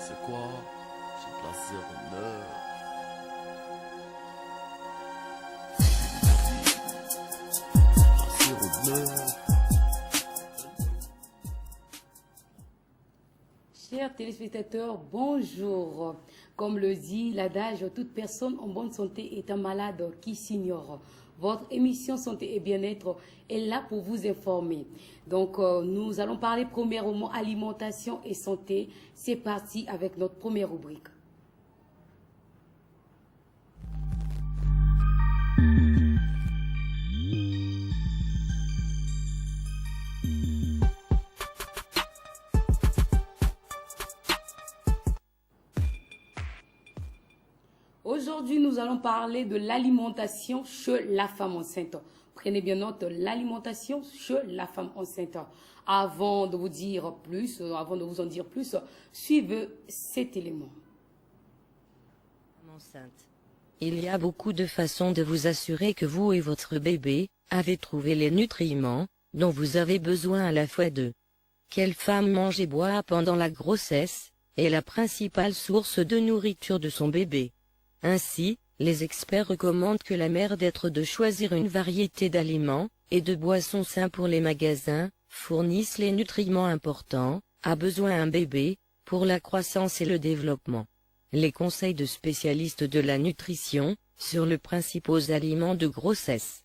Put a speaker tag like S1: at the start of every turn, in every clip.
S1: C'est quoi? C'est de la 09. La 09.
S2: Chers téléspectateurs, bonjour. Comme le dit l'adage, toute personne en bonne santé est un malade qui s'ignore. Votre émission Santé et Bien-être est là pour vous informer. Donc, nous allons parler premièrement alimentation et santé. C'est parti avec notre première rubrique. Aujourd'hui, nous allons parler de l'alimentation chez la femme enceinte. Prenez bien note, l'alimentation chez la femme enceinte. Avant de vous dire plus, avant de vous en dire plus, suivez cet élément.
S3: Enceinte. Il y a beaucoup de façons de vous assurer que vous et votre bébé avez trouvé les nutriments dont vous avez besoin à la fois d'eux. Quelle femme mange et boit pendant la grossesse est la principale source de nourriture de son bébé. Ainsi, les experts recommandent que la mère d'être de choisir une variété d'aliments et de boissons sains pour les magasins, fournissent les nutriments importants, a besoin un bébé, pour la croissance et le développement. Les conseils de spécialistes de la nutrition, sur le principaux aliments de grossesse.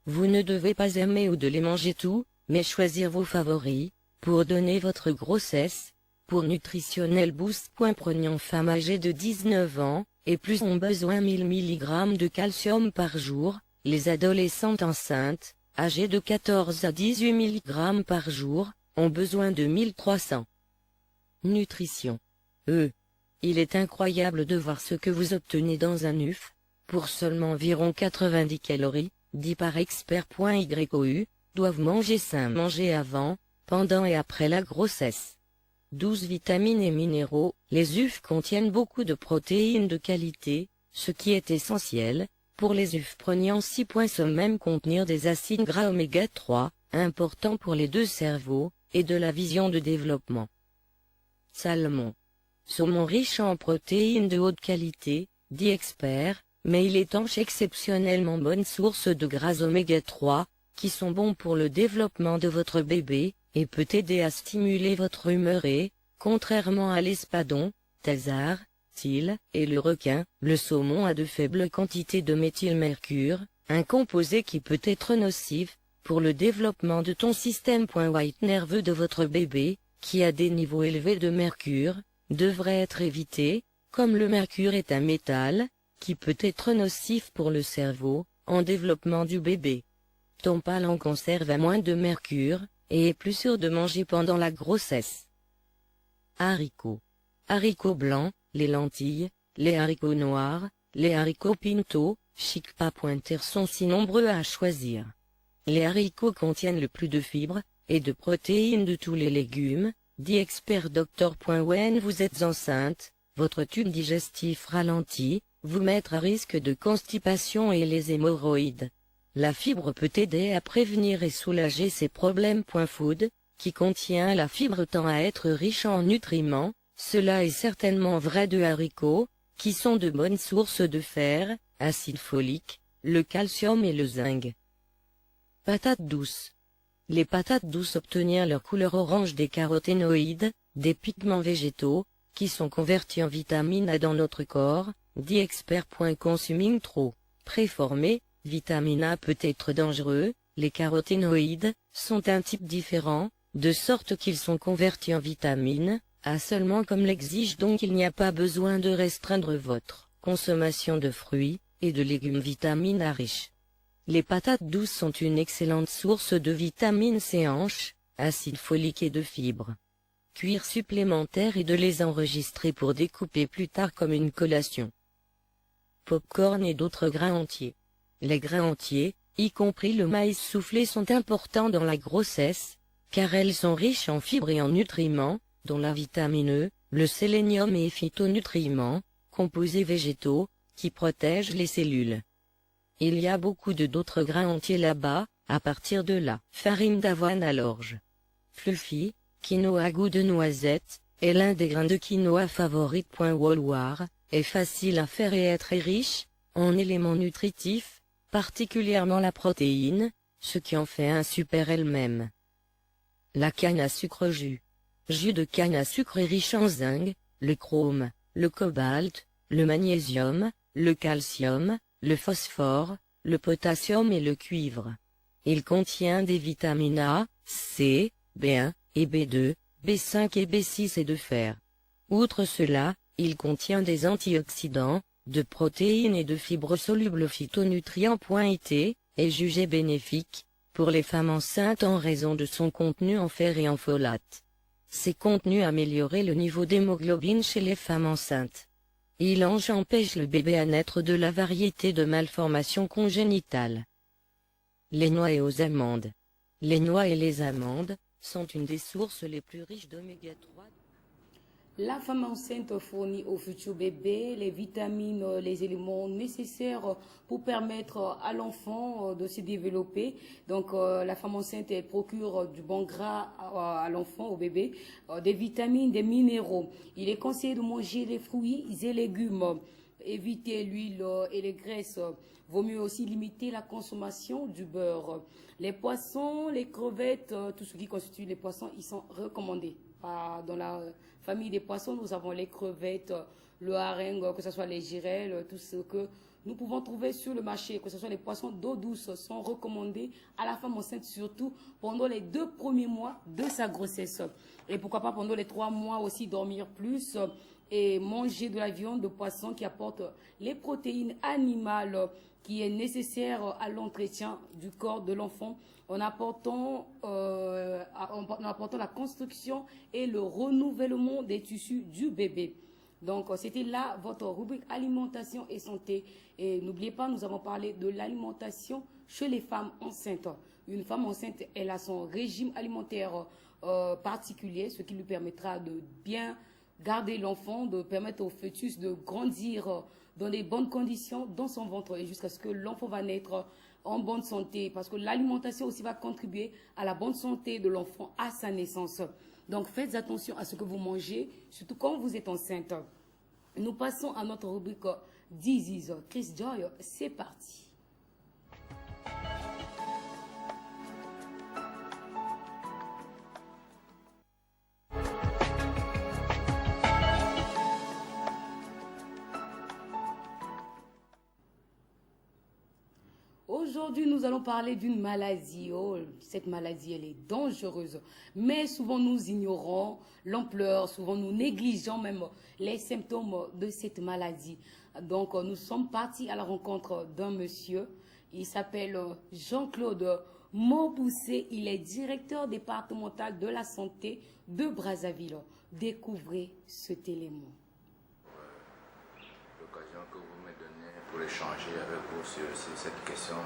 S3: Vous ne devez pas aimer ou de les manger tous, mais choisir vos favoris, pour donner votre grossesse. Pour Nutritionnel Boost. Prenant femme âgée de 19 ans, et plus ont besoin 1000 mg de calcium par jour, les adolescentes enceintes, âgées de 14 à 18 mg par jour, ont besoin de 1300. Nutrition. Il est incroyable de voir ce que vous obtenez dans un œuf, pour seulement environ 90 calories, dit par expert.you, doivent manger sain. Manger avant, pendant et après la grossesse. 12 vitamines et minéraux, les œufs contiennent beaucoup de protéines de qualité, ce qui est essentiel, pour les œufs prenant 6 points sans même contenir des acides gras oméga 3, importants pour les deux cerveaux, et de la vision de développement. Salmon. Saumon riche en protéines de haute qualité, dit expert, mais il est en exceptionnellement bonne source de gras oméga 3, qui sont bons pour le développement de votre bébé, et peut aider à stimuler votre humeur et, contrairement à l'espadon, thésard, til, et le requin, le saumon a de faibles quantités de méthylmercure, un composé qui peut être nocif, pour le développement de ton système. White nerveux de votre bébé, qui a des niveaux élevés de mercure, devrait être évité, comme le mercure est un métal, qui peut être nocif pour le cerveau, en développement du bébé. Ton palais conserve à moins de mercure, et est plus sûr de manger pendant la grossesse. Haricots. Haricots blancs, les lentilles, les haricots noirs, les haricots pinto, chickpea. Sont si nombreux à choisir. Les haricots contiennent le plus de fibres, et de protéines de tous les légumes, dit expert Dr. When vous êtes enceinte, votre tube digestif ralentit, vous mettre à risque de constipation et les hémorroïdes. La fibre peut aider à prévenir et soulager ces problèmes. Food, qui contient la fibre tend à être riche en nutriments, cela est certainement vrai de haricots, qui sont de bonnes sources de fer, acide folique, le calcium et le zinc. Patates douces. Les patates douces obtiennent leur couleur orange des caroténoïdes, des pigments végétaux, qui sont convertis en vitamine A dans notre corps, dit expert. Consuming trop, préformé. Vitamine A peut être dangereux, les caroténoïdes sont un type différent, de sorte qu'ils sont convertis en vitamine A seulement comme l'exige, donc il n'y a pas besoin de restreindre votre consommation de fruits et de légumes vitamine A riches. Les patates douces sont une excellente source de vitamine C hanche, acide folique et de fibres. Cuire supplémentaire et de les enregistrer pour découper plus tard comme une collation. Popcorn et d'autres grains entiers. Les grains entiers, y compris le maïs soufflé, sont importants dans la grossesse, car elles sont riches en fibres et en nutriments, dont la vitamine E, le sélénium et phytonutriments, composés végétaux, qui protègent les cellules. Il y a beaucoup d'autres grains entiers là-bas, à partir de la farine d'avoine à l'orge. Fluffy, quinoa à goût de noisette, est l'un des grains de quinoa favoris. Walwar est facile à faire et est très riche en éléments nutritifs, particulièrement la protéine, ce qui en fait un super elle-même. La canne à sucre jus de canne à sucre est riche en zinc, le chrome, le cobalt, le magnésium, le calcium, le phosphore, le potassium et le cuivre. Il contient des vitamines A, C, B1 et B2, B5 et B6 et de fer. Outre cela, il contient des antioxydants, de protéines et de fibres solubles phytonutrients. It est jugé bénéfique pour les femmes enceintes en raison de son contenu en fer et en folate. Ces contenus améliorent le niveau d'hémoglobine chez les femmes enceintes. Il empêche le bébé à naître de la variété de malformations congénitales. Les noix et aux amandes. Les noix et les amandes sont une des sources les plus riches d'oméga 3.
S2: La femme enceinte fournit au futur bébé les vitamines, les éléments nécessaires pour permettre à l'enfant de se développer. Donc la femme enceinte elle procure du bon gras à l'enfant, au bébé, des vitamines, des minéraux. Il est conseillé de manger les fruits et légumes, éviter l'huile et les graisses. Vaut mieux aussi limiter la consommation du beurre. Les poissons, les crevettes, tout ce qui constitue les poissons, ils sont recommandés. Dans la famille des poissons, nous avons les crevettes, le hareng, que ce soit les girelles, tout ce que nous pouvons trouver sur le marché, que ce soit les poissons d'eau douce, sont recommandés à la femme enceinte, surtout pendant les 2 premiers mois de sa grossesse. Et pourquoi pas pendant les 3 mois aussi dormir plus et manger de la viande de poisson qui apporte les protéines animales qui est nécessaire à l'entretien du corps de l'enfant en apportant la construction et le renouvellement des tissus du bébé. Donc, c'était là votre rubrique alimentation et santé. Et n'oubliez pas, nous avons parlé de l'alimentation chez les femmes enceintes. Une femme enceinte, elle a son régime alimentaire particulier, ce qui lui permettra de bien garder l'enfant, de permettre au fœtus de grandir dans des bonnes conditions dans son ventre et jusqu'à ce que l'enfant va naître en bonne santé, parce que l'alimentation aussi va contribuer à la bonne santé de l'enfant à sa naissance. Donc faites attention à ce que vous mangez, surtout quand vous êtes enceinte. Nous passons à notre rubrique Disease. Chris Joy, c'est parti. Aujourd'hui, nous allons parler d'une maladie. Oh, cette maladie, elle est dangereuse. Mais souvent, nous ignorons l'ampleur, souvent nous négligeons même les symptômes de cette maladie. Donc, nous sommes partis à la rencontre d'un monsieur. Il s'appelle Jean-Claude Mauboussé. Il est directeur départemental de la santé de Brazzaville. Découvrez cet élément.
S4: L'occasion que vous me donnez pour échanger avec vous sur cette question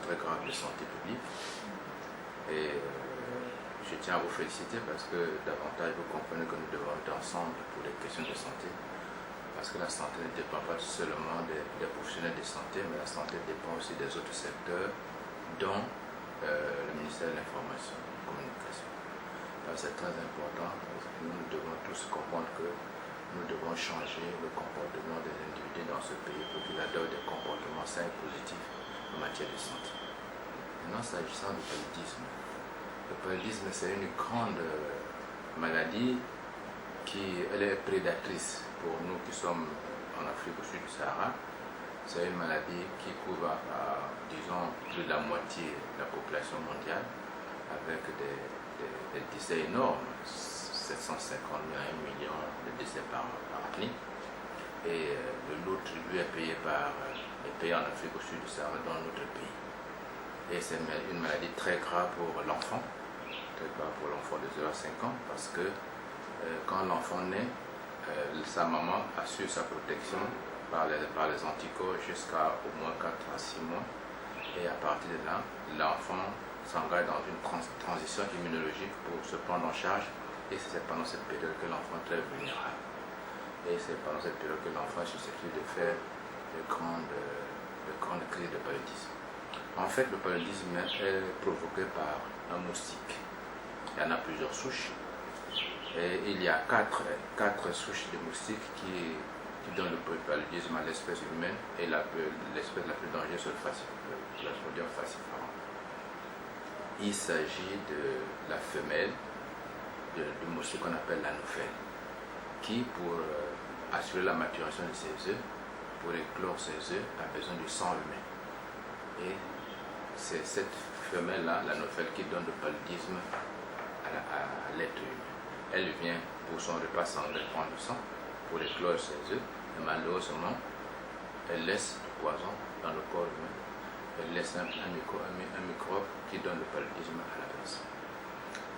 S4: très grave de santé publique. Et je tiens à vous féliciter parce que davantage vous comprenez que nous devons être ensemble pour les questions de santé. Parce que la santé ne dépend pas seulement des professionnels de santé, mais la santé dépend aussi des autres secteurs, dont le ministère de l'Information et de la Communication. C'est très important parce que nous devons tous comprendre que nous devons changer le comportement des individus dans ce pays pour qu'ils adoptent des comportements sains et positifs en matière de santé. Maintenant, s'agissant du paludisme, le paludisme c'est une grande maladie elle est prédatrice pour nous qui sommes en Afrique au sud du Sahara. C'est une maladie qui couvre, disons, plus de la moitié de la population mondiale avec des décès énormes, 750 000 à 1 million de décès par année. Et le lot tribut est payé par les pays en Afrique au sud du Sahara dans notre pays. Et c'est une maladie très grave pour l'enfant, de 0 à 5 ans, parce que quand l'enfant naît, sa maman assure sa protection par les anticorps jusqu'à au moins 4 à 6 mois. Et à partir de là, l'enfant s'engage dans une transition immunologique pour se prendre en charge. Et c'est pendant cette période que l'enfant est très vulnérable. Et c'est pendant cette période que l'enfant est susceptible de faire de grandes crises de paludisme. En fait, le paludisme est provoqué par un moustique. Il y en a plusieurs souches. Et il y a quatre souches de moustiques qui donnent le paludisme à l'espèce humaine et l'espèce la plus dangereuse sur le Plasmodium falciparum. Il s'agit de la femelle du moustique qu'on appelle l'anophèle, qui pour assurer la maturation de ses œufs, pour éclore ses œufs, a besoin du sang humain. Et c'est cette femelle-là, l'anophèle, qui donne le paludisme à l'être humain. Elle vient pour son repas sanguin prendre du sang, pour éclore ses œufs, et malheureusement, elle laisse du poison dans le corps humain. Elle laisse un microbe qui donne le paludisme à la personne.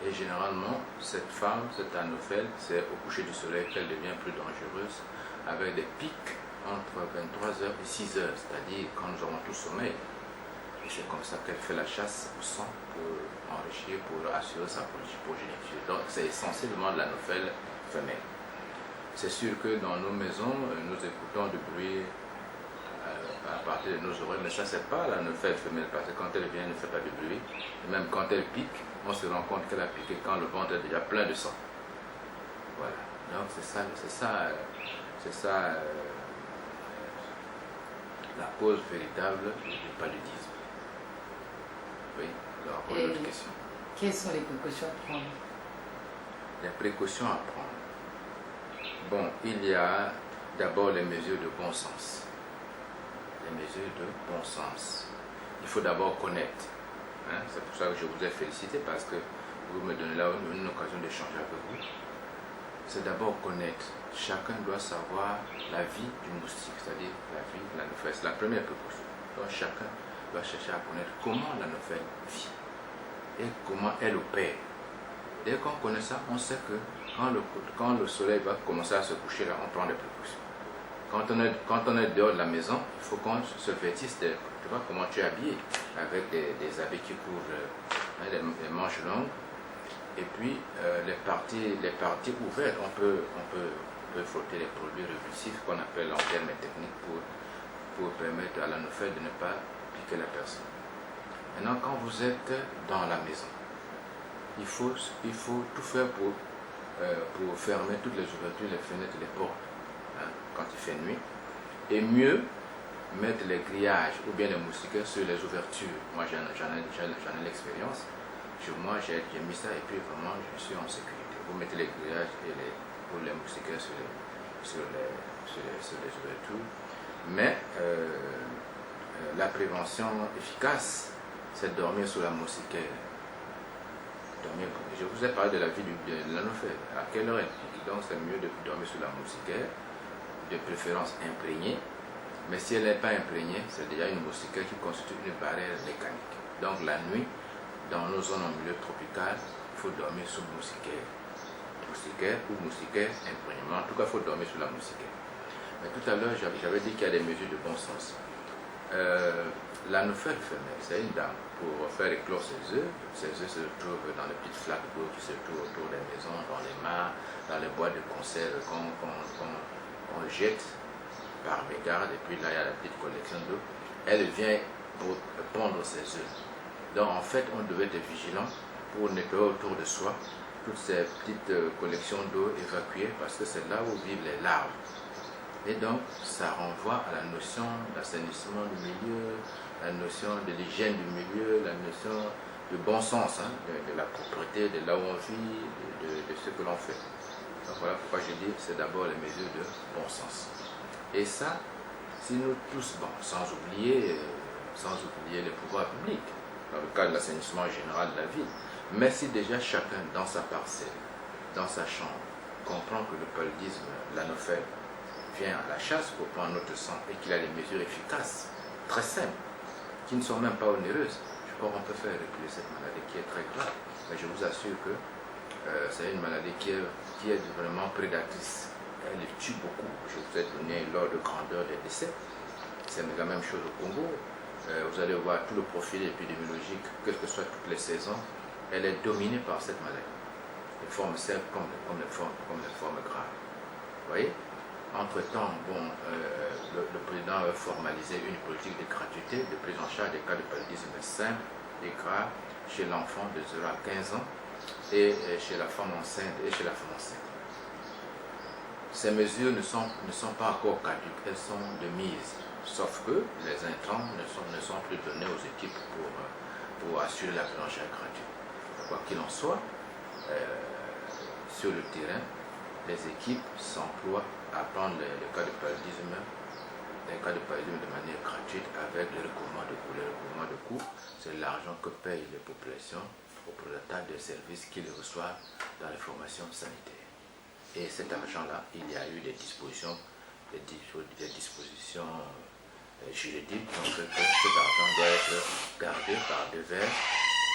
S4: Et généralement, cette femme, cette anophèle, c'est au coucher du soleil qu'elle devient plus dangereuse, avec des pics entre 23h et 6h, c'est-à-dire quand nous avons tout sommeil. Et c'est comme ça qu'elle fait la chasse au sang pour enrichir, pour assurer sa progéniture. Donc c'est essentiellement de l'anophèle femelle. C'est sûr que dans nos maisons, nous écoutons du bruit à partir de nos oreilles, mais ça c'est pas l'anophèle femelle, parce que quand elle vient, elle ne fait pas de bruit. Et même quand elle pique, on se rend compte qu'elle a piqué quand le ventre est déjà plein de sang. Voilà. Donc c'est ça la cause véritable du paludisme. Oui, alors pour l'autre question.
S2: Quelles sont les précautions à prendre?
S4: Les précautions à prendre. Bon, il y a d'abord les mesures de bon sens. Les mesures de bon sens. Il faut d'abord connaître. Hein? C'est pour ça que je vous ai félicité, parce que vous me donnez là une occasion d'échanger avec vous. C'est d'abord connaître. Chacun doit savoir la vie du moustique, c'est-à-dire la vie de l'anophèle. C'est la première précaution. Donc chacun doit chercher à connaître comment l'anophèle vit et comment elle opère. Dès qu'on connaît ça, on sait que quand le soleil va commencer à se coucher, là, on prend des précautions. Quand on est dehors de la maison, il faut qu'on se vêtisse de, tu vois comment tu es habillé, avec des habits qui couvrent les manches longues. Et puis les parties ouvertes, on peut frotter les produits revulsifs qu'on appelle en termes techniques pour permettre à l'anophèle de ne pas piquer la personne. Maintenant, quand vous êtes dans la maison, il faut tout faire pour fermer toutes les ouvertures, les fenêtres, les portes, hein, quand il fait nuit. Et mieux, mettre les grillages ou bien les moustiquaires sur les ouvertures. Moi, j'en ai l'expérience. Chez moi, j'ai mis ça et puis vraiment, je suis en sécurité. Vous mettez les grillages pour les moustiquaires sur les ouvertures. Mais la prévention efficace, c'est de dormir sous la moustiquaire. Je vous ai parlé de la vie de l'anophèle. À quelle heure elle pique? Donc c'est mieux de dormir sous la moustiquaire, de préférence imprégnée. Mais si elle n'est pas imprégnée, c'est déjà une moustiquaire qui constitue une barrière mécanique. Donc la nuit, dans nos zones en milieu tropical, il faut dormir sous moustiquaire. Moustiquaire ou moustiquaire imprégné. En tout cas, il faut dormir sous la moustiquaire. Mais tout à l'heure, j'avais dit qu'il y a des mesures de bon sens. L'anophèle femelle, c'est une dame. Pour faire éclore ses œufs se trouvent dans les petites flaques d'eau qui se trouvent autour des maisons, dans les mares, dans les boîtes de conserve qu'on jette par mégarde. Et puis là, il y a la petite collection d'eau. Elle vient pour pondre ses œufs. Donc en fait, on devait être vigilant pour nettoyer autour de soi toutes ces petites collections d'eau évacuées, parce que c'est là où vivent les larves. Et donc, ça renvoie à la notion d'assainissement du milieu, la notion de l'hygiène du milieu, la notion de bon sens, hein, de la propreté, de là où on vit, de ce que l'on fait. Donc voilà pourquoi je dis c'est d'abord les mesures de bon sens. Et ça, si nous tous, bon, sans oublier les pouvoirs publics, dans le cadre de l'assainissement général de la ville, mais si déjà chacun dans sa parcelle, dans sa chambre, comprend que le paludisme, l'anophèle, vient à la chasse pour prendre notre sang et qu'il a des mesures efficaces, très simples, qui ne sont même pas onéreuses, je crois qu'on peut faire reculer cette maladie qui est très grave. Mais je vous assure que c'est une maladie qui est vraiment prédatrice. Elle tue beaucoup. Je vous ai donné l'ordre de grandeur des décès. C'est la même chose au Congo. Vous allez voir tout le profil épidémiologique, quelles que soient toutes les saisons, elle est dominée par cette maladie. Les formes simples comme les formes graves. Vous voyez? Entre-temps, bon, le président a formalisé une politique de gratuité, de prise en charge des cas de paludisme simple et grave chez l'enfant de 0 à 15 ans. et chez la femme enceinte et chez la femme enceinte. Ces mesures ne sont pas encore caduques, elles sont de mise, sauf que les intrants ne sont plus donnés aux équipes pour assurer la prise en charge gratuite. Quoi qu'il en soit, sur le terrain, les équipes s'emploient à prendre les cas de paludisme de manière gratuite avec le recouvrement de coûts. Le recouvrement de coûts, c'est l'argent que payent les populations au prestataires des services qu'ils reçoivent dans les formations sanitaires. Et cet argent-là, il y a eu des dispositions juridiques qui ont fait que cet argent doit être gardé par divers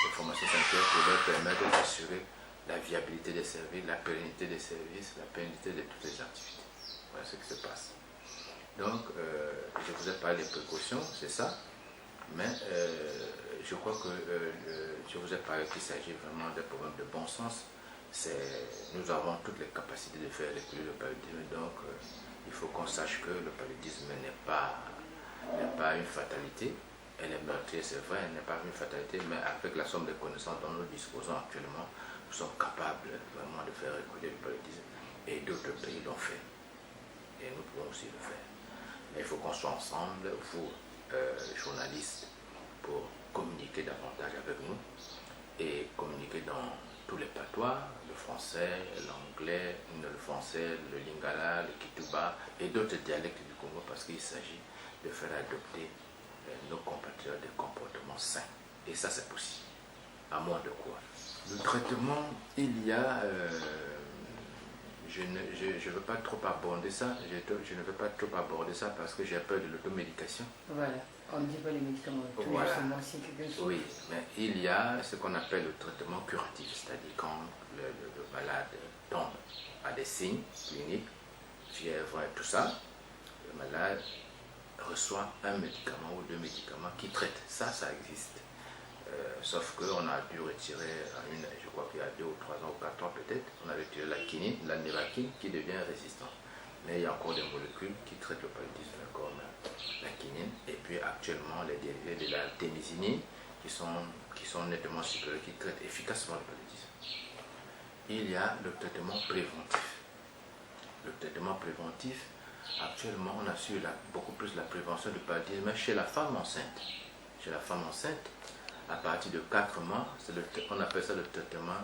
S4: les formations sanitaires pour leur permettre d'assurer la viabilité des services, la pérennité des services, la pérennité de toutes les activités. Voilà ce qui se passe. Donc, je vous ai parlé des précautions, c'est ça, mais je crois que je vous ai parlé qu'il s'agit vraiment d'un problème de bon sens. Nous avons toutes les capacités de faire reculer le paludisme, donc il faut qu'on sache que le paludisme n'est pas une fatalité. Elle est meurtrière, c'est vrai, elle n'est pas une fatalité, mais avec la somme de connaissances dont nous disposons actuellement, nous sommes capables vraiment de faire reculer le paludisme, et d'autres pays l'ont fait, et nous pouvons aussi le faire. Mais il faut qu'on soit ensemble, vous, journalistes, pour communiquer davantage avec nous, et communiquer dans tous les patois, le français, l'anglais, le français, le lingala, le kituba et d'autres dialectes du Congo, parce qu'il s'agit de faire adopter nos compatriotes des comportements sains. Et ça, c'est possible. À moins de quoi? Le traitement, il y a... je ne veux pas trop aborder ça. Je ne veux pas trop aborder ça parce que j'ai peur de l'automédication.
S2: Voilà, on ne dit pas les médicaments.
S4: Voilà.
S2: C'est quelque chose.
S4: Oui, mais il y a ce qu'on appelle le traitement curatif, c'est-à-dire quand le malade tombe à des signes cliniques, fièvre et tout ça, le malade reçoit un médicament ou deux médicaments qui traitent. Ça existe. Sauf qu'on a dû retirer, je crois qu'il y a 2 ou 3 ans ou 4 ans peut-être, on a retiré la quinine, la névaquine qui devient résistante. Mais il y a encore des molécules qui traitent le paludisme comme la quinine. Et puis actuellement les dérivés de la témisinine qui sont nettement supérieurs, qui traitent efficacement le paludisme. Il y a le traitement préventif. Le traitement préventif, actuellement on assure beaucoup plus la prévention du paludisme chez la femme enceinte. Chez la femme enceinte, à partir de 4 mois, on appelle ça le traitement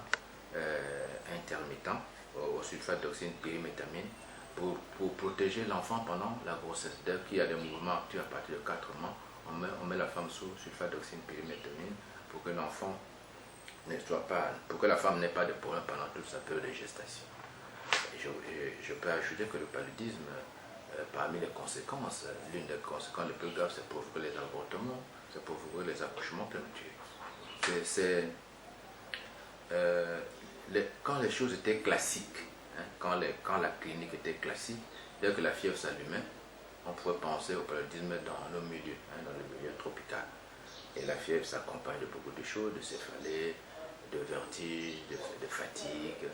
S4: intermittent au sulfate d'oxyne pyrimétamine pour protéger l'enfant pendant la grossesse. Dès qu'il y a des mouvements actifs à partir de 4 mois, on met la femme sous sulfate d'oxyne pyrimétamine pour que l'enfant pour que la femme n'ait pas de problème pendant toute sa période de gestation. Je peux ajouter que le paludisme, parmi les conséquences, l'une des conséquences les plus graves, c'est provoquer les avortements, c'est provoquer les accouchements prématurés. Quand les choses étaient classiques, hein, quand la clinique était classique, dès que la fièvre s'allumait, on pouvait penser au paludisme dans nos milieux, hein, dans le milieu tropical. Et la fièvre s'accompagne de beaucoup de choses, de céphalée, de vertige, de fatigue.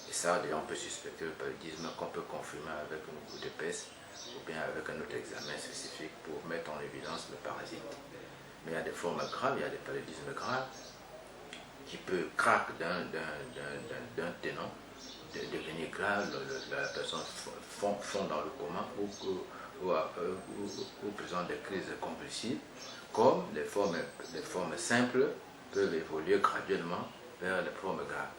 S4: Et ça, déjà, on peut suspecter le paludisme qu'on peut confirmer avec une goutte d'épaisse ou bien avec un autre examen spécifique pour mettre en évidence le parasite. Mais il y a des formes graves, il y a des paludismes graves qui peut craquer d'un ténon, devenir grave, la personne fond dans le coma ou présente des crises convulsives, comme les formes simples peuvent évoluer graduellement vers les formes graves.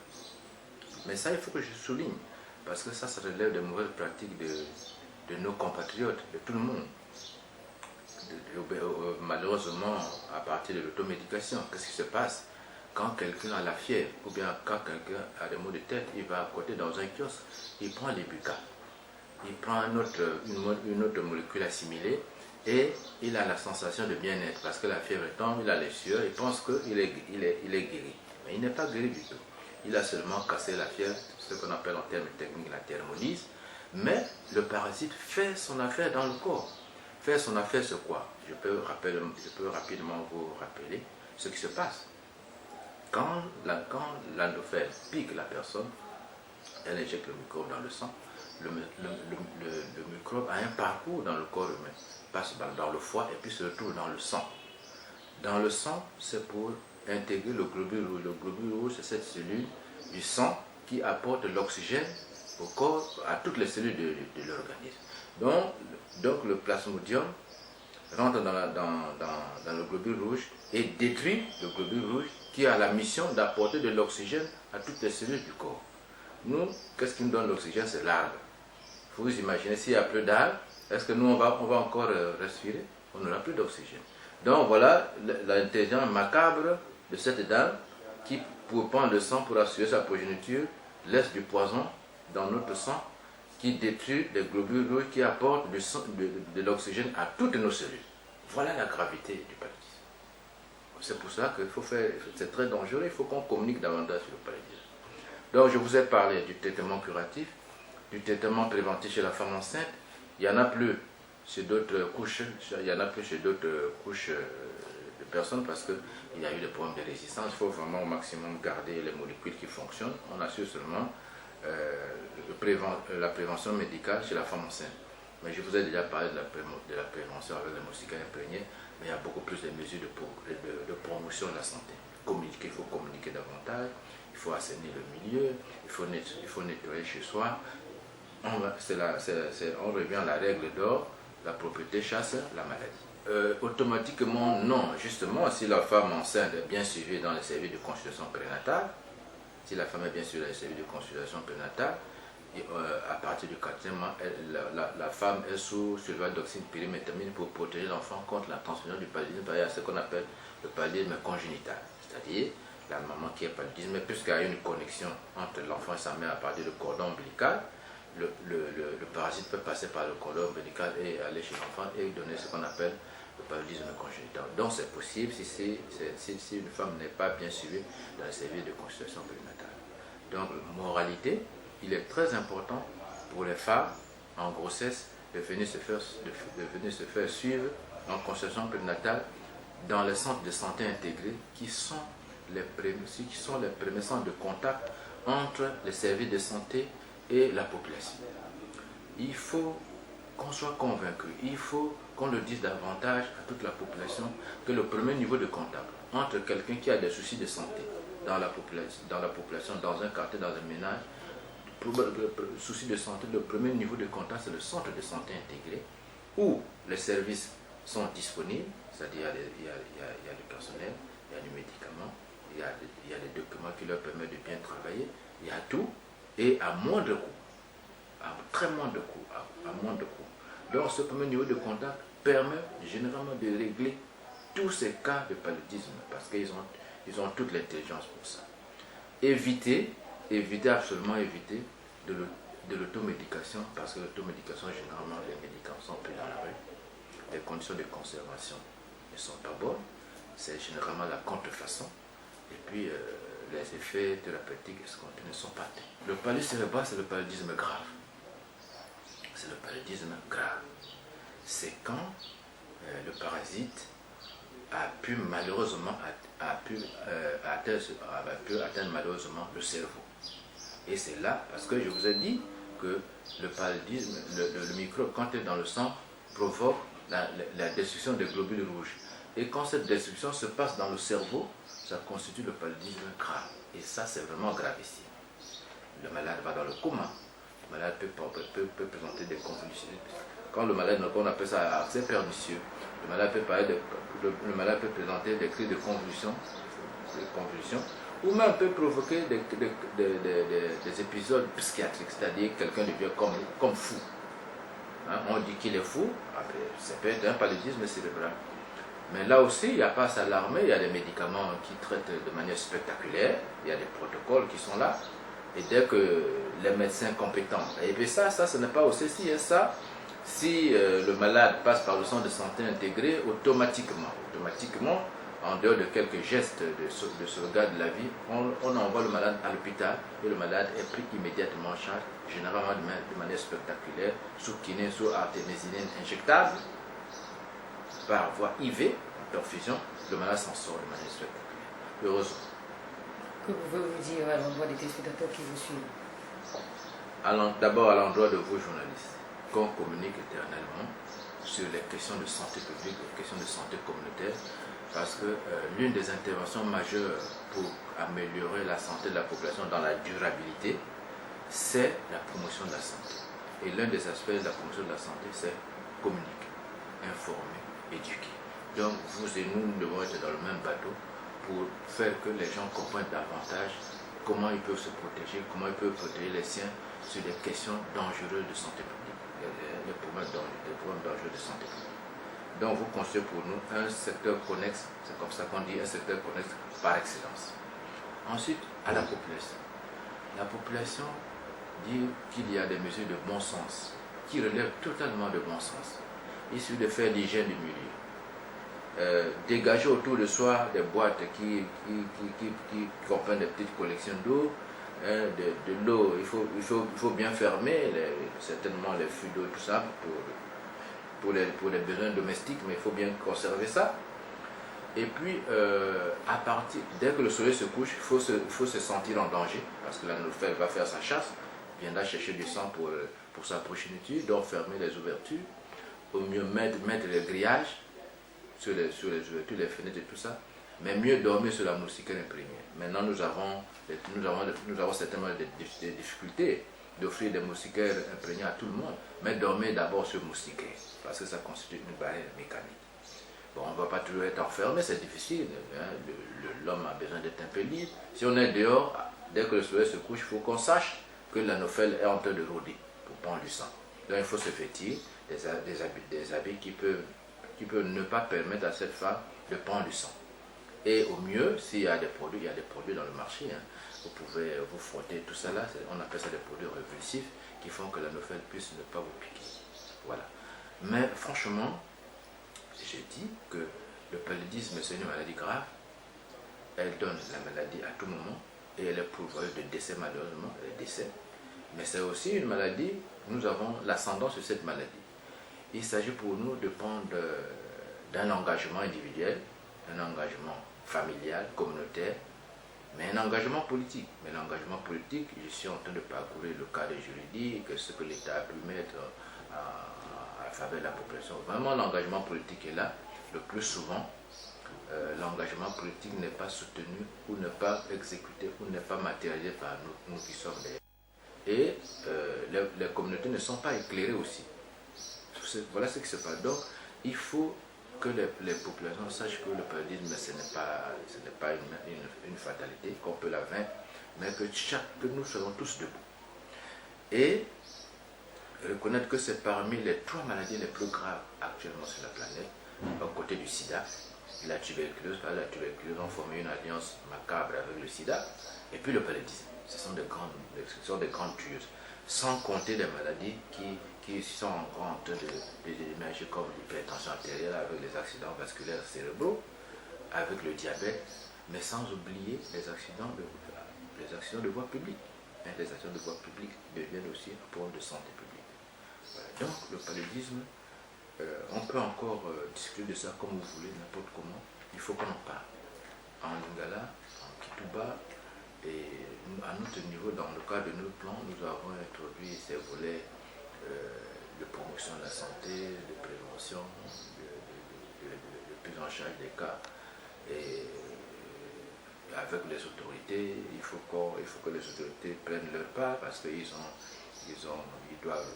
S4: Mais ça, il faut que je souligne, parce que ça relève des mauvaises pratiques de nos compatriotes, de tout le monde. Malheureusement, à partir de l'automédication, qu'est-ce qui se passe? Quand quelqu'un a la fièvre, ou bien quand quelqu'un a des maux de tête, il va à côté dans un kiosque, il prend l'Ibuca, il prend une autre molécule assimilée, et il a la sensation de bien-être, parce que la fièvre tombe, il a les sueurs, il pense qu'il est guéri. Mais il n'est pas guéri du tout. Il a seulement cassé la fièvre, ce qu'on appelle en termes techniques la thermolyse, mais le parasite fait son affaire dans le corps. Faire son affaire, c'est quoi? Je peux rapidement vous rappeler ce qui se passe. Quand l'endophèle pique la personne, elle injecte le microbe dans le sang. Le microbe a un parcours dans le corps humain, passe dans le foie et puis se retrouve dans le sang. Dans le sang, c'est pour intégrer le globule rouge. Le globule rouge, c'est cette cellule du sang qui apporte l'oxygène au corps, à toutes les cellules de l'organisme. Donc le plasmodium rentre dans le globule rouge et détruit le globule rouge qui a la mission d'apporter de l'oxygène à toutes les cellules du corps. Nous, qu'est-ce qui nous donne l'oxygène? C'est l'arbre. Vous imaginez, s'il n'y a plus d'arbre, est-ce que nous, on va encore respirer? On n'aura plus d'oxygène. Donc voilà l'intelligence macabre de cette dame qui, pour prendre le sang pour assurer sa progéniture, laisse du poison dans notre sang qui détruit les globules rouges qui apportent de l'oxygène à toutes nos cellules. Voilà la gravité du paludisme. C'est pour ça qu'il faut faire, c'est très dangereux, il faut qu'on communique davantage sur le paludisme. Donc je vous ai parlé du traitement curatif, du traitement préventif chez la femme enceinte. Il n'y en a plus chez d'autres couches, de personnes parce qu'il y a eu des problèmes de résistance. Il faut vraiment au maximum garder les molécules qui fonctionnent. On assure seulement la prévention médicale chez la femme enceinte. Mais je vous ai déjà parlé de la prévention avec les moustiquaires imprégnés, mais il y a beaucoup plus de mesures de promotion de la santé. Il faut communiquer davantage, il faut assainir le milieu, il faut nettoyer chez soi. On revient à la règle d'or, la propriété chasse la maladie. Automatiquement, non. Justement, si la femme enceinte est bien suivie dans les services de consultation prénatale, si la femme est bien suivie dans les services de consultation prénatale, à partir du 4e mois, la femme est sous surveillance d'oxypyrimétamine pour protéger l'enfant contre la transmission du paludisme, par ce qu'on appelle le paludisme congénital. C'est-à-dire, la maman qui est paludisme, mais puisqu'il y a une connexion entre l'enfant et sa mère à partir du cordon ombilical, le parasite peut passer par le cordon ombilical et aller chez l'enfant et donner ce qu'on appelle le paludisme congénital. Donc c'est possible si une femme n'est pas bien suivie dans les services de consultation prénatale. Donc, moralité, il est très important pour les femmes en grossesse de venir se faire suivre en consultation prénatale dans les centres de santé intégrés qui sont les premiers centres de contact entre les services de santé et la population. Il faut qu'on soit convaincu, il faut qu'on le dise davantage à toute la population que le premier niveau de contact entre quelqu'un qui a des soucis de santé dans la population, dans un quartier, dans un ménage, le souci de santé, le premier niveau de contact, c'est le centre de santé intégré, où les services sont disponibles, c'est-à-dire il y a le personnel, il y a les médicaments, il y a les documents qui leur permettent de bien travailler, il y a tout, et à moindre coût, à très moindre coût, à moindre coût. Donc ce premier niveau de contact permet généralement de régler tous ces cas de paludisme, parce qu'ils ont toute l'intelligence pour ça. Absolument éviter de l'automédication, parce que l'automédication, généralement, les médicaments sont pris dans la rue. Les conditions de conservation ne sont pas bonnes. C'est généralement la contrefaçon. Et puis, les effets thérapeutiques escomptés ne sont pas tels. Le paludisme cérébral, c'est le paludisme grave. C'est le paludisme grave. C'est quand le parasite a pu malheureusement atteindre malheureusement le cerveau. Et c'est là, parce que je vous ai dit que le paludisme, le microbe, quand il est dans le sang, provoque la destruction des globules rouges. Et quand cette destruction se passe dans le cerveau, ça constitue le paludisme grave. Et ça, c'est vraiment gravissime. Le malade va dans le coma. Le malade peut présenter des convulsions. Quand le malade, on appelle ça accès pernicieux, le malade peut présenter des cris de convulsions, ou même peut provoquer des épisodes psychiatriques, c'est-à-dire quelqu'un devient comme fou. Hein, on dit qu'il est fou, après, ça peut être un paludisme cérébral. Mais là aussi, il n'y a pas à s'alarmer, il y a des médicaments qui traitent de manière spectaculaire, il y a des protocoles qui sont là, et dès que les médecins compétents, et bien ça ce n'est pas aussi si le malade passe par le centre de santé intégré, automatiquement, en dehors de quelques gestes de sauvegarde de la vie, on envoie le malade à l'hôpital et le malade est pris immédiatement en charge, généralement de manière spectaculaire, sous kiné, sous artémisinine injectable, par voie IV, perfusion, le malade s'en sort de manière spectaculaire. Heureusement.
S2: Que pouvez-vous dire à l'endroit des téléspectateurs qui vous suivent?
S4: D'abord à l'endroit de vos journalistes, qu'on communique éternellement sur les questions de santé publique, les questions de santé communautaire, parce que l'une des interventions majeures pour améliorer la santé de la population dans la durabilité, c'est la promotion de la santé. Et l'un des aspects de la promotion de la santé, c'est communiquer, informer, éduquer. Donc vous et nous devons être dans le même bateau pour faire que les gens comprennent davantage comment ils peuvent se protéger, comment ils peuvent protéger les siens sur des questions dangereuses de santé publique, les problèmes dangereux de santé publique. Donc vous constituez pour nous un secteur connexe, c'est comme ça qu'on dit, un secteur connexe par excellence. Ensuite, à la population. La population dit qu'il y a des mesures de bon sens, qui relèvent totalement de bon sens. Il suffit de faire l'hygiène du milieu. Dégager autour de soi des boîtes qui comprennent des petites collections d'eau, de l'eau, il faut bien fermer, certainement les fûts d'eau, tout ça, pour les besoins domestiques, mais il faut bien conserver ça. Et puis, dès que le soleil se couche, il faut se sentir en danger, parce que la nouvelle va faire sa chasse, viendra chercher du sang pour sa prochainiture, donc fermer les ouvertures, au mieux mettre les grillages sur les ouvertures, les fenêtres et tout ça, mais mieux dormir sur la moustiquaire imprégnée. Maintenant, nous avons certainement des difficultés d'offrir des moustiquaires imprégnés à tout le monde, mais dormir d'abord sur moustiquaire, parce que ça constitue une barrière mécanique. Bon, on ne va pas toujours être enfermé, c'est difficile, hein, l'homme a besoin d'être un peu libre. Si on est dehors, dès que le soleil se couche, il faut qu'on sache que l'anophèle est en train de rôder pour prendre du sang. Donc il faut se vêtir des habits qui peuvent ne pas permettre à cette femme de prendre du sang. Et au mieux, s'il y a des produits, il y a des produits dans le marché, hein, vous pouvez vous frotter tout ça là, on appelle ça des produits révulsifs qui font que l'anophèle puisse ne pas vous piquer. Voilà. Mais franchement, j'ai dit que le paludisme c'est une maladie grave, elle donne la maladie à tout moment et elle est pourvoyeuse de décès malheureusement, elle décède. Mais c'est aussi une maladie, nous avons l'ascendant sur cette maladie. Il s'agit pour nous de prendre d'un engagement individuel, un engagement familial, communautaire, mais un engagement politique. Mais l'engagement politique, je suis en train de parcourir le cadre juridique, ce que l'État a pu mettre à faveur de la population. Vraiment, l'engagement politique est là. Le plus souvent, l'engagement politique n'est pas soutenu ou n'est pas exécuté ou n'est pas matérialisé par nous qui sommes derrière. Et les communautés ne sont pas éclairées aussi. Voilà ce qui se passe. Donc, il faut que les populations sachent que le paludisme, ce n'est pas une fatalité, qu'on peut la vaincre, mais que nous serons tous debout. Et reconnaître que c'est parmi les 3 maladies les plus graves actuellement sur la planète, aux côtés du sida, la tuberculose, ont formé une alliance macabre avec le sida, et puis le paludisme. Ce sont des grandes tueuses, sans compter des maladies qui sont en train d'émerger comme l'hypertension artérielle avec les accidents vasculaires cérébraux, avec le diabète, mais sans oublier les accidents de voie publique. Les accidents de voie publique deviennent aussi un problème de santé publique. Voilà. Donc le paludisme, on peut encore discuter de ça comme vous voulez, n'importe comment. Il faut qu'on en parle. En Lingala, en Kituba, et à notre niveau, dans le cadre de nos plans, nous avons introduit ces volets de promotion de la santé, de prévention, de prise en charge des cas. Et avec les autorités, il faut que les autorités prennent leur part parce qu'ils doivent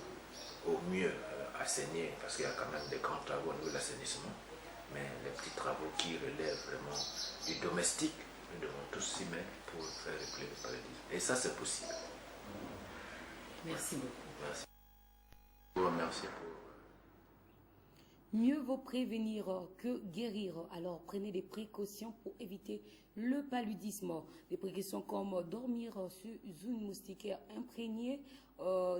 S4: au mieux assainir, parce qu'il y a quand même des grands travaux au niveau de l'assainissement. Mais les petits travaux qui relèvent vraiment du domestique, nous devons tous s'y mettre pour faire reculer le paludisme. Et ça, c'est possible.
S2: Merci beaucoup.
S4: Merci. Je vous remercie pour...
S2: Mieux vaut prévenir que guérir. Alors prenez des précautions pour éviter le paludisme. Des précautions comme dormir sur une moustiquaire imprégnée,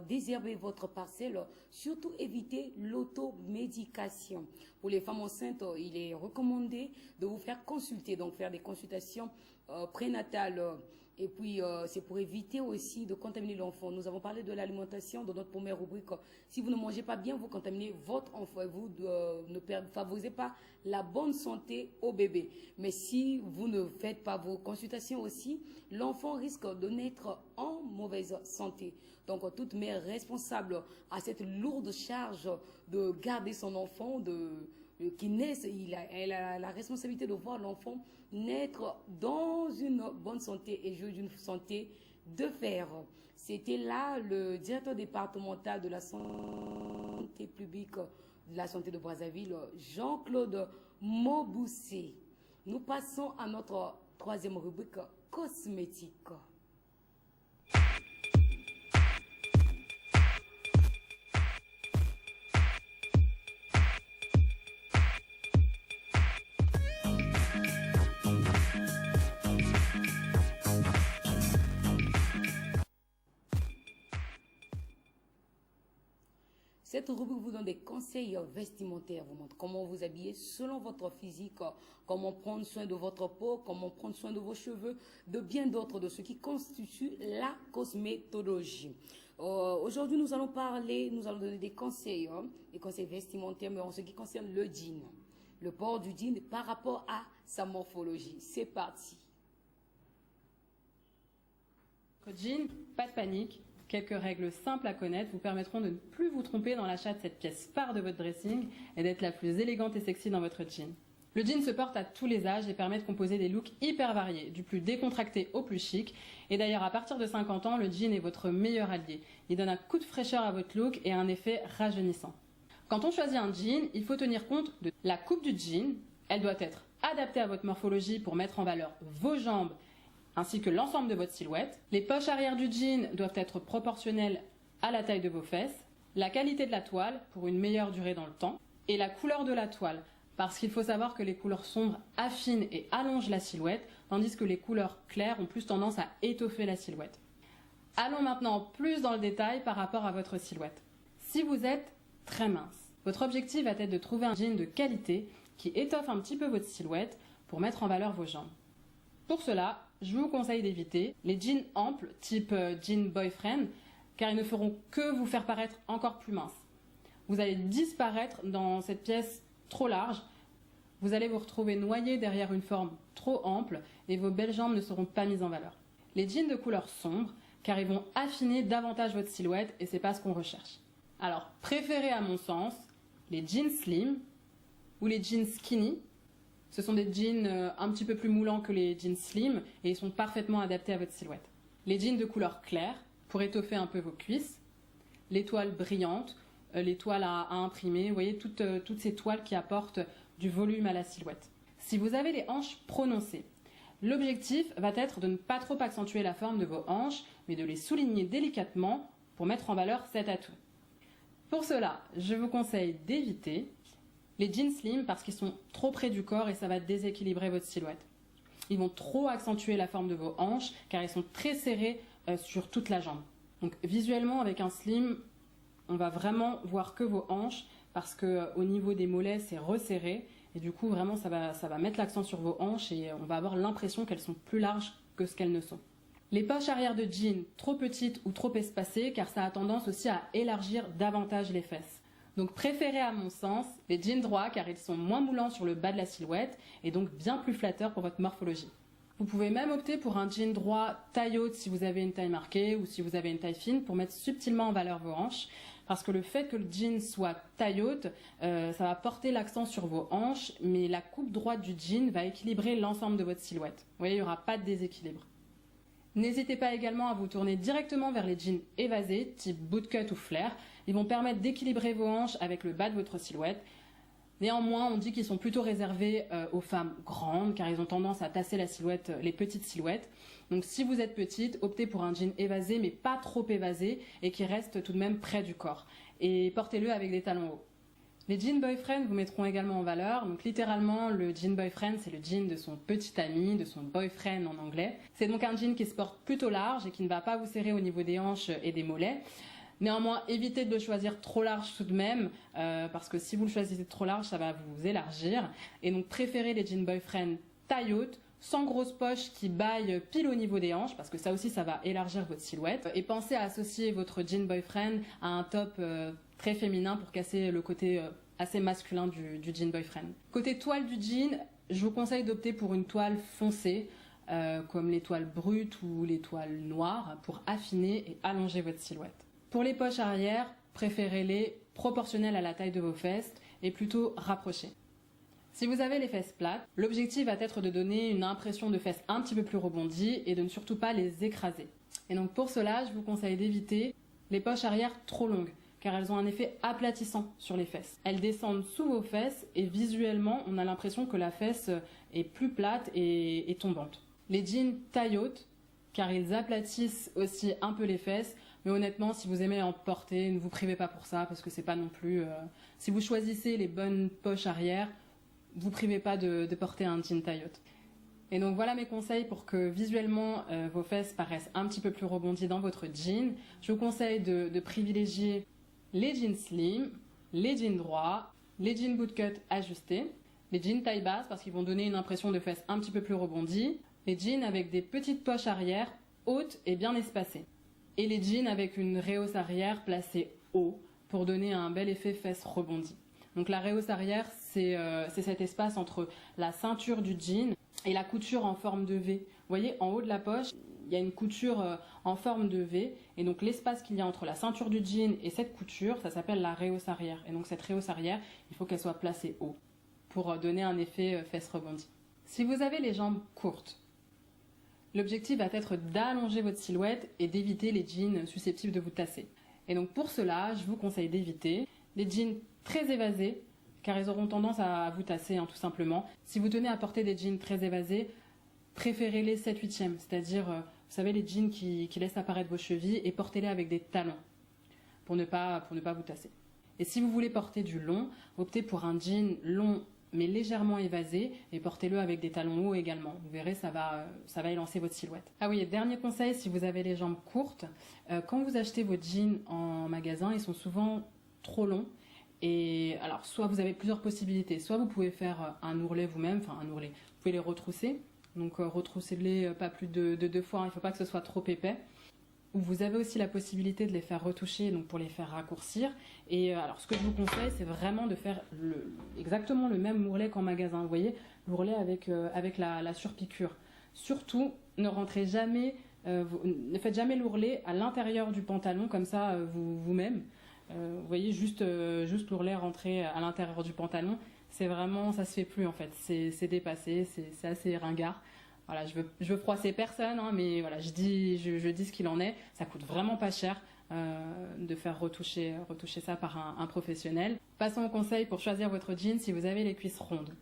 S2: désherber votre parcelle, surtout éviter l'automédication. Pour les femmes enceintes, il est recommandé de vous faire consulter, donc faire des consultations prénatales. Et puis, c'est pour éviter aussi de contaminer l'enfant. Nous avons parlé de l'alimentation dans notre première rubrique. Si vous ne mangez pas bien, vous contaminez votre enfant et vous ne favorisez pas la bonne santé au bébé. Mais si vous ne faites pas vos consultations aussi, l'enfant risque de naître en mauvaise santé. Donc, toute mère responsable à cette lourde charge de garder son enfant, de qui naissent, elle a la responsabilité de voir l'enfant naître dans une bonne santé et jouir d'une santé de fer. C'était là le directeur départemental de la santé publique de la santé de Brazzaville, Jean-Claude Moboussé. Nous passons à notre troisième rubrique, cosmétique. Cette rubrique vous donne des conseils vestimentaires, vous montre comment vous habiller selon votre physique, comment prendre soin de votre peau, comment prendre soin de vos cheveux, de bien d'autres, de ce qui constitue la cosmétologie. Aujourd'hui, nous allons donner des conseils vestimentaires, mais en ce qui concerne le jean, le port du jean par rapport à sa morphologie. C'est parti.
S5: Jean, pas de panique. Quelques règles simples à connaître vous permettront de ne plus vous tromper dans l'achat de cette pièce phare de votre dressing et d'être la plus élégante et sexy dans votre jean. Le jean se porte à tous les âges et permet de composer des looks hyper variés, du plus décontracté au plus chic. Et d'ailleurs, à partir de 50 ans, le jean est votre meilleur allié. Il donne un coup de fraîcheur à votre look et un effet rajeunissant. Quand on choisit un jean, il faut tenir compte de la coupe du jean. Elle doit être adaptée à votre morphologie pour mettre en valeur vos jambes ainsi que l'ensemble de votre silhouette. Les poches arrière du jean doivent être proportionnelles à la taille de vos fesses, la qualité de la toile pour une meilleure durée dans le temps, et la couleur de la toile, parce qu'il faut savoir que les couleurs sombres affinent et allongent la silhouette, tandis que les couleurs claires ont plus tendance à étoffer la silhouette. Allons maintenant plus dans le détail par rapport à votre silhouette. Si vous êtes très mince, votre objectif va être de trouver un jean de qualité qui étoffe un petit peu votre silhouette pour mettre en valeur vos jambes. Pour cela, je vous conseille d'éviter les jeans amples type jean boyfriend car ils ne feront que vous faire paraître encore plus mince. Vous allez disparaître dans cette pièce trop large, vous allez vous retrouver noyé derrière une forme trop ample et vos belles jambes ne seront pas mises en valeur. Les jeans de couleur sombre car ils vont affiner davantage votre silhouette et c'est pas ce qu'on recherche. Alors préférez à mon sens les jeans slim ou les jeans skinny. Ce sont des jeans un petit peu plus moulants que les jeans slim et ils sont parfaitement adaptés à votre silhouette. Les jeans de couleur claire pour étoffer un peu vos cuisses. Les toiles brillantes, les toiles à imprimer, vous voyez toutes ces toiles qui apportent du volume à la silhouette. Si vous avez les hanches prononcées, l'objectif va être de ne pas trop accentuer la forme de vos hanches, mais de les souligner délicatement pour mettre en valeur cet atout. Pour cela, je vous conseille d'éviter les jeans slim parce qu'ils sont trop près du corps et ça va déséquilibrer votre silhouette. Ils vont trop accentuer la forme de vos hanches car ils sont très serrés sur toute la jambe. Donc visuellement avec un slim, on va vraiment voir que vos hanches parce qu'au niveau des mollets c'est resserré et du coup vraiment ça va mettre l'accent sur vos hanches et on va avoir l'impression qu'elles sont plus larges que ce qu'elles ne sont. Les poches arrière de jean trop petites ou trop espacées car ça a tendance aussi à élargir davantage les fesses. Donc préférez à mon sens les jeans droits car ils sont moins moulants sur le bas de la silhouette et donc bien plus flatteurs pour votre morphologie. Vous pouvez même opter pour un jean droit taille haute si vous avez une taille marquée ou si vous avez une taille fine pour mettre subtilement en valeur vos hanches parce que le fait que le jean soit taille haute, ça va porter l'accent sur vos hanches mais la coupe droite du jean va équilibrer l'ensemble de votre silhouette. Vous voyez, il n'y aura pas de déséquilibre. N'hésitez pas également à vous tourner directement vers les jeans évasés, type bootcut ou flare. Ils vont permettre d'équilibrer vos hanches avec le bas de votre silhouette. Néanmoins, on dit qu'ils sont plutôt réservés aux femmes grandes car ils ont tendance à tasser la silhouette, les petites silhouettes. Donc si vous êtes petite, optez pour un jean évasé mais pas trop évasé et qui reste tout de même près du corps. Et portez-le avec des talons hauts. Les jeans boyfriend vous mettront également en valeur. Donc littéralement, le jean boyfriend, c'est le jean de son petit ami, de son boyfriend en anglais. C'est donc un jean qui se porte plutôt large et qui ne va pas vous serrer au niveau des hanches et des mollets. Néanmoins, évitez de le choisir trop large tout de même, parce que si vous le choisissez trop large, ça va vous élargir. Et donc préférez les jeans boyfriend taille haute, sans grosses poches qui baillent pile au niveau des hanches, parce que ça aussi, ça va élargir votre silhouette. Et pensez à associer votre jean boyfriend à un top très féminin pour casser le côté assez masculin du jean boyfriend. Côté toile du jean, je vous conseille d'opter pour une toile foncée, comme les toiles brutes ou les toiles noires, pour affiner et allonger votre silhouette. Pour les poches arrière, préférez-les proportionnelles à la taille de vos fesses et plutôt rapprochées. Si vous avez les fesses plates, l'objectif va être de donner une impression de fesses un petit peu plus rebondies et de ne surtout pas les écraser. Et donc pour cela, je vous conseille d'éviter les poches arrière trop longues, car elles ont un effet aplatissant sur les fesses. Elles descendent sous vos fesses et visuellement, on a l'impression que la fesse est plus plate et tombante. Les jeans taille haute, car ils aplatissent aussi un peu les fesses, mais honnêtement, si vous aimez en porter, ne vous privez pas pour ça, parce que c'est pas non plus... Si vous choisissez les bonnes poches arrière, vous privez pas de porter un jean taille haute. Et donc voilà mes conseils pour que visuellement vos fesses paraissent un petit peu plus rebondies dans votre jean. Je vous conseille de privilégier les jeans slim, les jeans droits, les jeans bootcut ajustés, les jeans taille basse parce qu'ils vont donner une impression de fesses un petit peu plus rebondies, les jeans avec des petites poches arrière hautes et bien espacées, et les jeans avec une rehausse arrière placée haut pour donner un bel effet fesses rebondies. Donc la rehausse arrière, c'est cet espace entre la ceinture du jean et la couture en forme de V. Vous voyez, en haut de la poche, il y a une couture en forme de V. Et donc l'espace qu'il y a entre la ceinture du jean et cette couture, ça s'appelle la rehausse arrière. Et donc cette rehausse arrière, il faut qu'elle soit placée haut pour donner un effet fesses rebondies. Si vous avez les jambes courtes, l'objectif va être d'allonger votre silhouette et d'éviter les jeans susceptibles de vous tasser. Et donc pour cela, je vous conseille d'éviter les jeans très évasés, car ils auront tendance à vous tasser, tout simplement. Si vous tenez à porter des jeans très évasés, préférez-les 7/8e, c'est-à-dire, vous savez, les jeans qui laissent apparaître vos chevilles, et portez-les avec des talons, pour ne pas vous tasser. Et si vous voulez porter du long, optez pour un jean long, mais légèrement évasé, et portez-le avec des talons hauts également. Vous verrez, ça va élancer votre silhouette. Ah oui, et dernier conseil, si vous avez les jambes courtes, quand vous achetez vos jeans en magasin, ils sont souvent trop longs. Et alors, soit vous avez plusieurs possibilités, soit vous pouvez faire un ourlet vous-même, enfin un ourlet, vous pouvez les retrousser, donc retroussez-les pas plus de 2 fois, il ne faut pas que ce soit trop épais. Ou vous avez aussi la possibilité de les faire retoucher, donc pour les faire raccourcir. Et alors, ce que je vous conseille, c'est vraiment de faire exactement le même ourlet qu'en magasin. Vous voyez, l'ourlet avec la surpiqûre. Surtout, ne faites jamais l'ourlet à l'intérieur du pantalon, comme ça, vous-même. Vous voyez, juste l'ourlet rentré à l'intérieur du pantalon, c'est vraiment, ça se fait plus en fait, c'est dépassé, c'est assez ringard. Voilà, je veux froisser personne, mais voilà, je dis ce qu'il en est. Ça coûte vraiment pas cher de faire retoucher ça par un professionnel. Passons au conseil pour choisir votre jean si vous avez les cuisses rondes.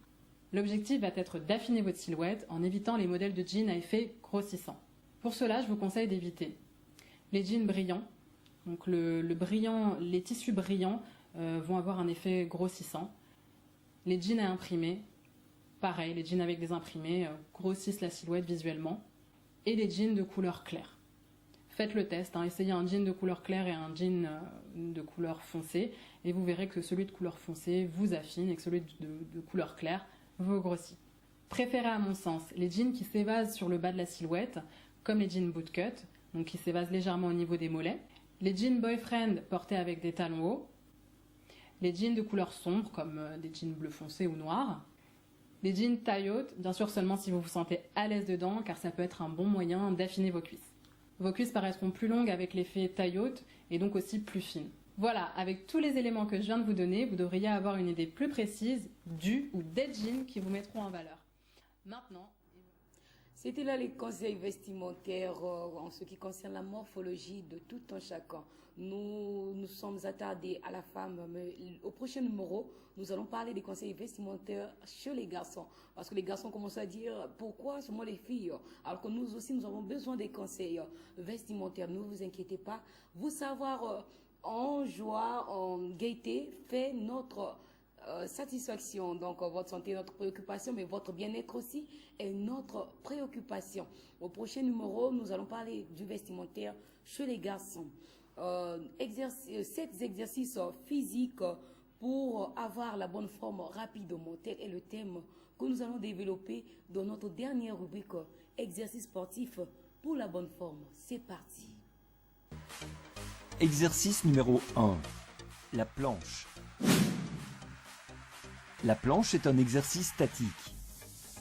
S5: L'objectif va être d'affiner votre silhouette en évitant les modèles de jeans à effet grossissant. Pour cela, je vous conseille d'éviter les jeans brillants. Donc les tissus brillants vont avoir un effet grossissant. Les jeans à imprimer, pareil, les jeans avec des imprimés grossissent la silhouette visuellement. Et les jeans de couleur claire. Faites le test, essayez un jean de couleur claire et un jean de couleur foncée, et vous verrez que celui de couleur foncée vous affine et que celui de couleur claire vous grossit. Préférez à mon sens les jeans qui s'évasent sur le bas de la silhouette, comme les jeans bootcut, donc qui s'évasent légèrement au niveau des mollets, les jeans boyfriend portés avec des talons hauts, les jeans de couleur sombre comme des jeans bleu foncé ou noir, les jeans taille haute, bien sûr seulement si vous vous sentez à l'aise dedans, car ça peut être un bon moyen d'affiner vos cuisses. Vos cuisses paraîtront plus longues avec l'effet taille haute et donc aussi plus fines. Voilà, avec tous les éléments que je viens de vous donner, vous devriez avoir une idée plus précise du ou des jeans qui vous mettront en valeur. Maintenant...
S2: C'était là les conseils vestimentaires en ce qui concerne la morphologie de tout un chacun. Nous sommes attardés à la femme, mais au prochain numéro, nous allons parler des conseils vestimentaires chez les garçons. Parce que les garçons commencent à dire pourquoi seulement les filles, alors que nous aussi nous avons besoin des conseils vestimentaires. Ne vous inquiétez pas, vous savoir en joie, en gaieté fait notre satisfaction. Donc votre santé est notre préoccupation, mais votre bien-être aussi est notre préoccupation. Au prochain numéro, nous allons parler du vestimentaire chez les garçons. 7 exercices physiques pour avoir la bonne forme rapidement. Tel est le thème que nous allons développer dans notre dernière rubrique exercice sportif pour la bonne forme. C'est parti.
S6: Exercice numéro 1. La planche. La planche est un exercice statique.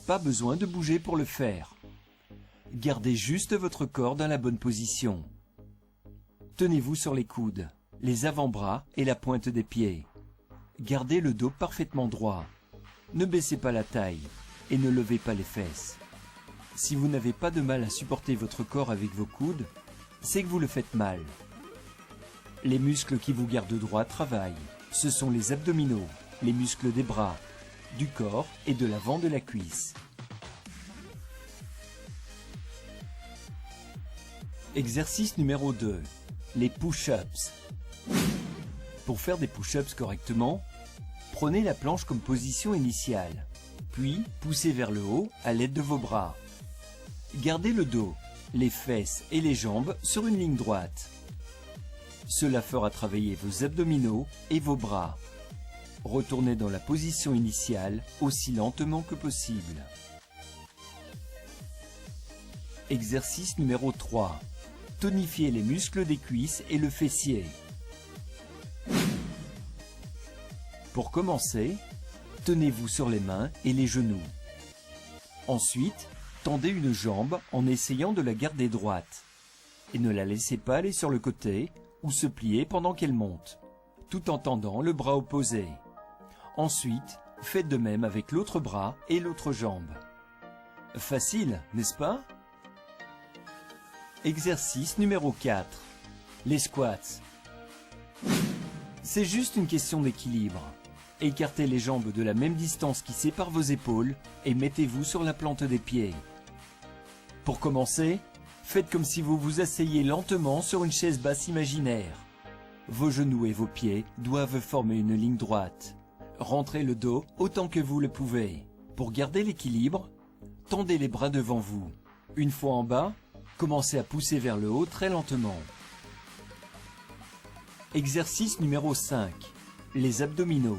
S6: Pas besoin de bouger pour le faire. Gardez juste votre corps dans la bonne position. Tenez-vous sur les coudes, les avant-bras et la pointe des pieds. Gardez le dos parfaitement droit. Ne baissez pas la taille et ne levez pas les fesses. Si vous n'avez pas de mal à supporter votre corps avec vos coudes, c'est que vous le faites mal. Les muscles qui vous gardent droit travaillent. Ce sont les abdominaux, les muscles des bras, du corps et de l'avant de la cuisse. Exercice numéro 2. Les push-ups. Pour faire des push-ups correctement, prenez la planche comme position initiale, puis poussez vers le haut à l'aide de vos bras. Gardez le dos, les fesses et les jambes sur une ligne droite. Cela fera travailler vos abdominaux et vos bras. Retournez dans la position initiale aussi lentement que possible. Exercice numéro 3. Tonifiez les muscles des cuisses et le fessier. Pour commencer, tenez-vous sur les mains et les genoux. Ensuite, tendez une jambe en essayant de la garder droite. Et ne la laissez pas aller sur le côté ou se plier pendant qu'elle monte, tout en tendant le bras opposé. Ensuite, faites de même avec l'autre bras et l'autre jambe. Facile, n'est-ce pas? Exercice numéro 4. Les squats. C'est juste une question d'équilibre. Écartez les jambes de la même distance qui sépare vos épaules et mettez-vous sur la plante des pieds. Pour commencer, faites comme si vous vous asseyez lentement sur une chaise basse imaginaire. Vos genoux et vos pieds doivent former une ligne droite. Rentrez le dos autant que vous le pouvez. Pour garder l'équilibre, tendez les bras devant vous. Une fois en bas, commencez à pousser vers le haut très lentement. Exercice numéro 5. Les abdominaux.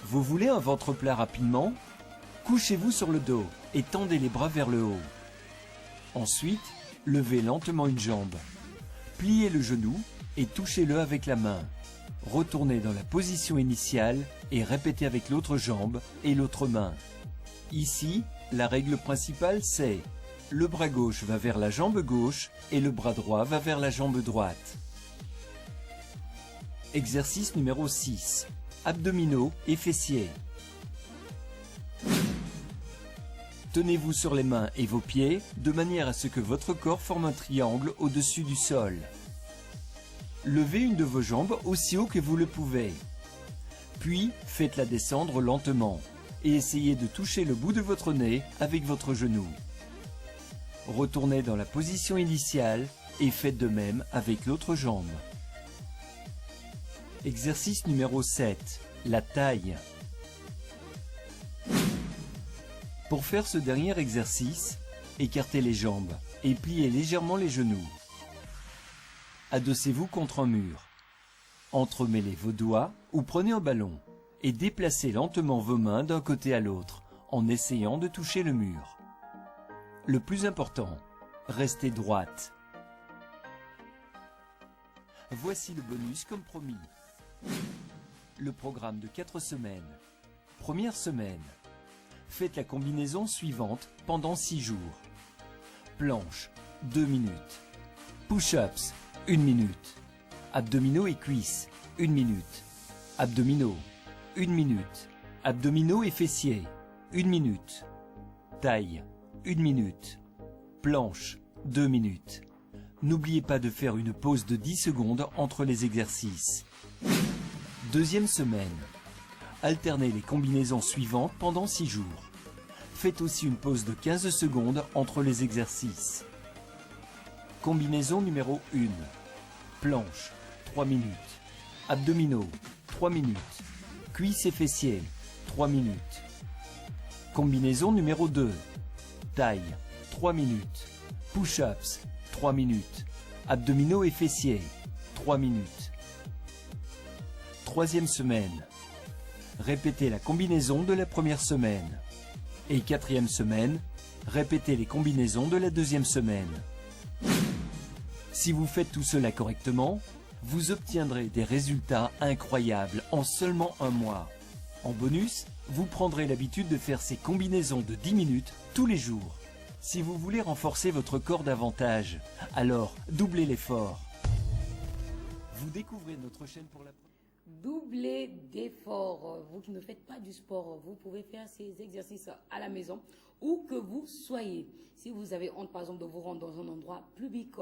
S6: Vous voulez un ventre plat rapidement? Couchez-vous sur le dos et tendez les bras vers le haut. Ensuite, levez lentement une jambe. Pliez le genou et touchez-le avec la main. Retournez dans la position initiale et répétez avec l'autre jambe et l'autre main. Ici, la règle principale c'est: le bras gauche va vers la jambe gauche et le bras droit va vers la jambe droite. Exercice numéro 6. Abdominaux et fessiers. Tenez-vous sur les mains et vos pieds de manière à ce que votre corps forme un triangle au-dessus du sol. Levez une de vos jambes aussi haut que vous le pouvez. Puis, faites-la descendre lentement et essayez de toucher le bout de votre nez avec votre genou. Retournez dans la position initiale et faites de même avec l'autre jambe. Exercice numéro 7. La taille. Pour faire ce dernier exercice, écartez les jambes et pliez légèrement les genoux. Adossez-vous contre un mur. Entremêlez vos doigts ou prenez un ballon et déplacez lentement vos mains d'un côté à l'autre en essayant de toucher le mur. Le plus important, restez droite. Voici le bonus comme promis. Le programme de 4 semaines. Première semaine. Faites la combinaison suivante pendant 6 jours. Planche, 2 minutes. Push-ups, 1 minute. Abdominaux et cuisses, 1 minute. Abdominaux, 1 minute. Abdominaux et fessiers, 1 minute. Taille, 1 minute. Planche, 2 minutes. N'oubliez pas de faire une pause de 10 secondes entre les exercices. Deuxième semaine. Alternez les combinaisons suivantes pendant 6 jours. Faites aussi une pause de 15 secondes entre les exercices. Combinaison numéro 1. Planche, 3 minutes. Abdominaux, 3 minutes. Cuisses et fessiers, 3 minutes. Combinaison numéro 2. Taille, 3 minutes. Push-ups, 3 minutes. Abdominaux et fessiers, 3 minutes. Troisième semaine. Répétez la combinaison de la première semaine. Et quatrième semaine, répétez les combinaisons de la deuxième semaine. Si vous faites tout cela correctement, vous obtiendrez des résultats incroyables en seulement un mois. En bonus, vous prendrez l'habitude de faire ces combinaisons de 10 minutes tous les jours. Si vous voulez renforcer votre corps davantage, alors doublez l'effort. Vous découvrez notre chaîne pour la première fois.
S2: Doublez d'efforts. Vous qui ne faites pas du sport, vous pouvez faire ces exercices à la maison où que vous soyez. Si vous avez honte, par exemple, de vous rendre dans un endroit public,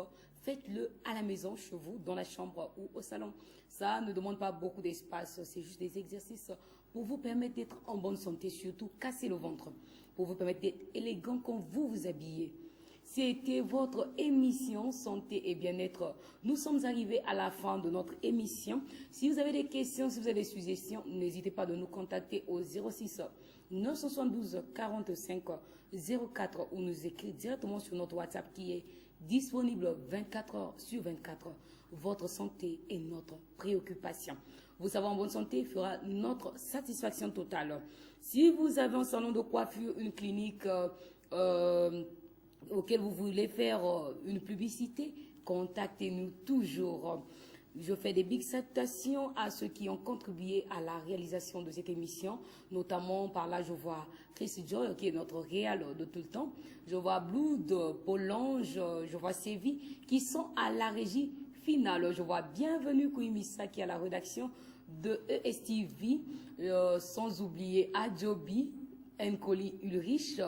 S2: faites-le à la maison, chez vous, dans la chambre ou au salon. Ça ne demande pas beaucoup d'espace, c'est juste des exercices pour vous permettre d'être en bonne santé, surtout casser le ventre, pour vous permettre d'être élégant quand vous vous habillez. C'était votre émission Santé et Bien-être. Nous sommes arrivés à la fin de notre émission. Si vous avez des questions, si vous avez des suggestions, n'hésitez pas de nous contacter au 06 972 45 04 ou nous écrire directement sur notre WhatsApp qui est disponible 24 heures sur 24. Votre santé est notre préoccupation. Vous savoir en bonne santé fera notre satisfaction totale. Si vous avez un salon de coiffure, une clinique auquel vous voulez faire une publicité, contactez-nous toujours. Je fais des big salutations à ceux qui ont contribué à la réalisation de cette émission, notamment par là je vois Chris Joy qui est notre réal de tout le temps, je vois Blood, Paulange, je vois Sévi qui sont à la régie finale, je vois Bienvenue Kouimissa qui est à la rédaction de ESTV, sans oublier Adjobi, Nkoli Ulrich.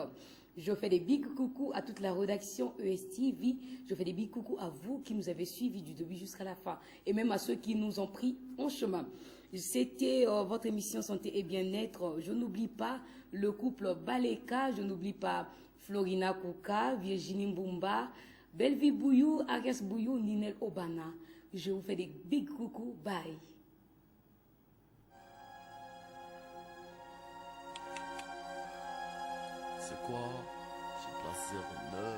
S2: Je fais des big coucou à toute la rédaction ESTV. Je fais des big coucou à vous qui nous avez suivis du début jusqu'à la fin. Et même à ceux qui nous ont pris en chemin. C'était votre émission Santé et Bien-être. Je n'oublie pas le couple Baleka. Je n'oublie pas Florina Kouka, Virginie Mbumba, Belvi Bouyou, Arias Bouyou, Ninel Obana. Je vous fais des big coucou. Bye.
S1: C'est quoi? J'ai placé 09.